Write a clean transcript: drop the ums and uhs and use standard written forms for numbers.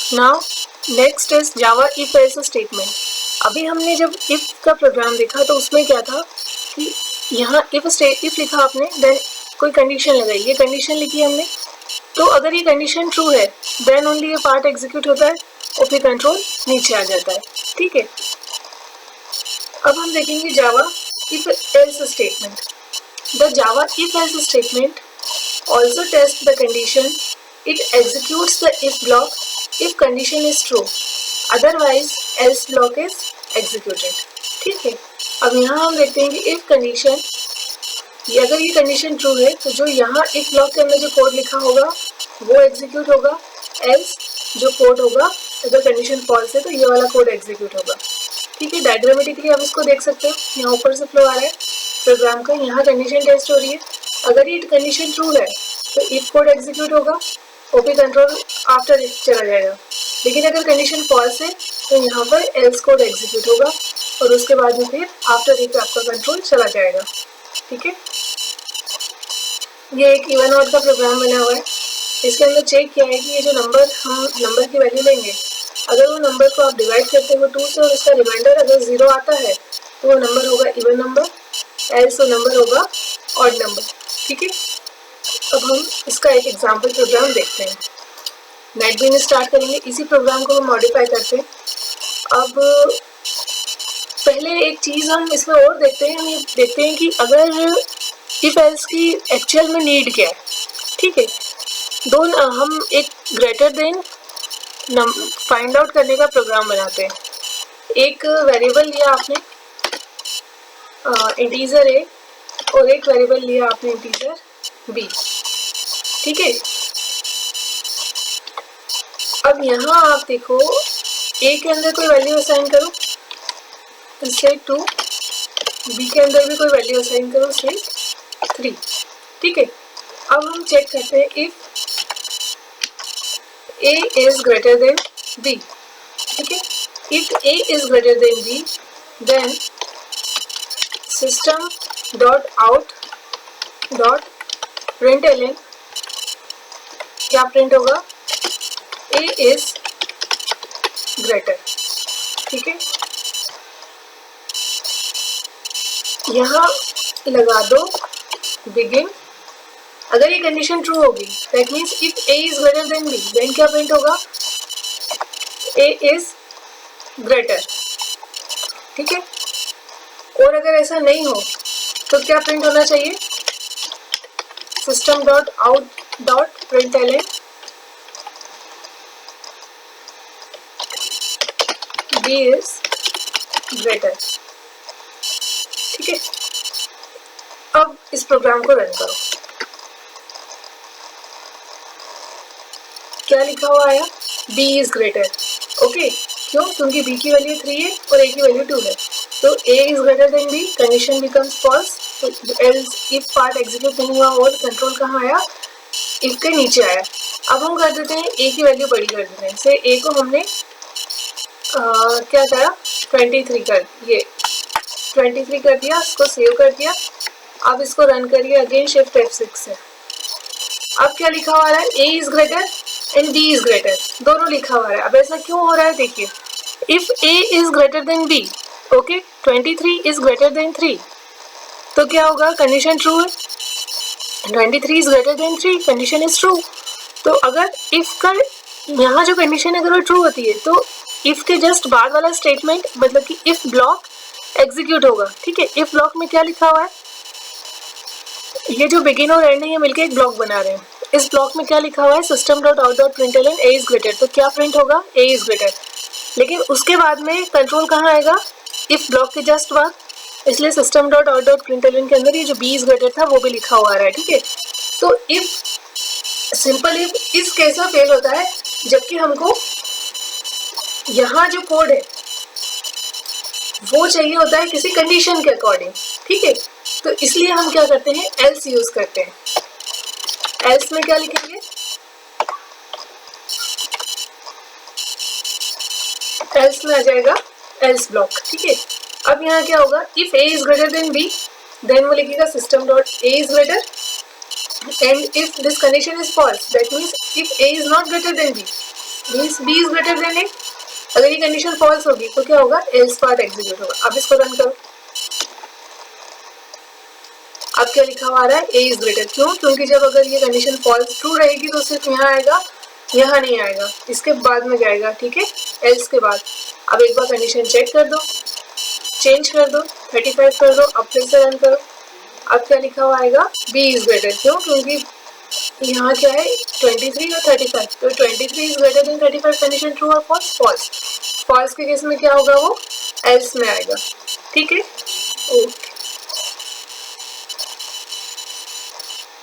Now next is Java if else statement. अभी हमने जब इफ का प्रोग्राम देखा तो उसमें क्या था कि यहाँ इफ लिखा आपने, देन कोई कंडीशन लगाई, ये कंडीशन लिखी हमने, तो अगर ये कंडीशन ट्रू है देन ओनली ये पार्ट एग्जीक्यूट होता है और फिर कंट्रोल नीचे आ जाता है। ठीक है, अब हम देखेंगे Java if else statement. The Java if else statement also test the condition. It executes the if block if condition is true, otherwise else block is executed. ठीक है, अब यहाँ हम देखते हैं कि if condition, अगर ये कंडीशन ट्रू है तो जो यहाँ if ब्लॉक के अंदर जो कोड लिखा होगा वो एग्जीक्यूट होगा, else जो कोड होगा अगर कंडीशन फॉल्स है तो ये वाला कोड एग्जीक्यूट होगा। ठीक है, डायग्रामेटिकली आप इसको देख सकते हो, यहाँ ऊपर से फ्लो आ रहा है प्रोग्राम का, यहाँ कंडीशन टेस्ट हो रही है। अगर ये कंडीशन ट्रू है तो इफ कोड एग्जीक्यूट होगा, ओपी कंट्रोल आफ्टर इफ चला जाएगा। लेकिन अगर कंडीशन फॉल्स है तो यहाँ पर एल्स कोड एग्जीक्यूट होगा और उसके बाद में फिर आफ्टर इफ आपका कंट्रोल चला जाएगा। ठीक है, ये एक इवन ऑड का प्रोग्राम बना हुआ है। इसके अंदर चेक किया है कि ये जो नंबर, हम नंबर की वैल्यू लेंगे, अगर वो नंबर को आप डिवाइड करते हो 2 से और उसका रिमाइंडर अगर 0 आता है तो वो नंबर होगा इवन नंबर, एल्स वो नंबर होगा ऑड नंबर। ठीक है, अब हम इसका एक एग्जाम्पल प्रोग्राम देखते हैं। नेटबीन स्टार्ट करेंगे, इसी प्रोग्राम को हम मॉडिफाई करते हैं। अब पहले एक चीज़ हम इसमें और देखते हैं, हम ये देखते हैं कि अगर इफ एल्स की एक्चुअल में नीड क्या है। ठीक है, हम एक ग्रेटर देन फाइंड आउट करने का प्रोग्राम बनाते हैं। एक वेरिएबल लिया आपने इंटीजर ए और एक वेरिएबल लिया आपने इंटीजर बी। ठीक है, अब यहाँ आप देखो ए के अंदर कोई वैल्यू असाइन करो, इसे 2, बी के अंदर भी कोई वैल्यू असाइन करो, इसे 3। ठीक है, अब हम चेक करते हैं if A is greater than b. ठीक है, if A is greater than B then system dot out dot println क्या प्रिंट होगा, ए इज ग्रेटर। ठीक है, यहाँ लगा दो बिगिन। अगर ये कंडीशन ट्रू होगी that means if A is greater than B then क्या प्रिंट होगा, ए इज ग्रेटर। ठीक है, और अगर ऐसा नहीं हो तो क्या प्रिंट होना चाहिए, system dot out dot println b is greater. ठीक है, अब इस प्रोग्राम को रन करो। क्या लिखा हुआ आया, बी इज ग्रेटर। ओके, क्यों, क्योंकि बी की वैल्यू 3 है और ए की वैल्यू 2 है, तो A is greater than B, condition becomes false, तो एल्स इफ पार्ट एग्जीक्यूट नहीं हुआ और कंट्रोल कहाँ आया, इफ के नीचे आया। अब हम कर देते हैं ए की वैल्यू बड़ी कर देते हैं, से ए को हमने क्या करा 23 कर, ये 23 कर दिया, इसको सेव कर दिया। अब इसको रन करिए अगेन, शिफ्ट F6 से। अब क्या लिखा हुआ है, A is greater and B is greater, दोनों लिखा हुआ है। अब ऐसा क्यों हो रहा है, देखिए, if A is greater than b, okay, 23 is greater than 3, तो क्या होगा, कंडीशन ट्रू है, 23 is greater than 3, condition is true. तो अगर इफ का यहाँ जो कंडीशन अगर वो ट्रू होती है तो इफ के जस्ट बाद वाला स्टेटमेंट मतलब कि इफ ब्लॉक एग्जीक्यूट होगा। ठीक है, इफ ब्लॉक में क्या लिखा हुआ है, ये जो बिगिन और एंड है ये मिलकर एक ब्लॉक बना रहे हैं। इस ब्लॉक में क्या लिखा हुआ है, system dot out dot println A is greater, तो क्या प्रिंट होगा, ए इज ग्रेटर। लेकिन उसके बाद में कंट्रोल कहाँ आएगा, इफ ब्लॉक के जस्ट बाद, इसलिए system dot out dot println के अंदर ये जो बी इज ग्रेटर था वो भी लिखा हुआ आ रहा है। ठीक है, तो इफ सिंपल इफ इस कैसा फेल होता है, जबकि हमको यहाँ जो कोड है वो चाहिए होता है किसी कंडीशन के अकॉर्डिंग। ठीक है, तो इसलिए हम क्या करते हैं, एल्स यूज करते हैं। एल्स में क्या लिखेंगे, एल्स में आ जाएगा एल्स ब्लॉक। ठीक है, अब यहाँ क्या होगा, if A is greater than B then वो लिखेगा system dot A is greater, and if this condition is false that means if A is not greater than B B is greater than A. अगर ये condition false होगी तो क्या होगा, else part execute होगा। अब इसको रन करो, अब क्या लिखा हुआ आ रहा है, ए इज ग्रेटर। क्यों? क्योंकि जब अगर ये कंडीशन फॉल्स ट्रू रहेगी तो सिर्फ यहाँ आएगा, यहाँ नहीं आएगा, इसके बाद में जाएगा, ठीक है, एल्स के बाद। अब एक बार कंडीशन चेक कर दो, चेंज कर दो, 35 कर दो, अब फिर से रन करो। अब क्या लिखा हुआ आएगा, बी इज ग्रेटर। क्यों? क्योंकि यहाँ क्या है, 23 और 35, तो 23 is greater then 35। Condition true और फॉल्स? फॉल्स। फॉल्स के केस में क्या होगा, वो एल्स में आएगा, ठीक है।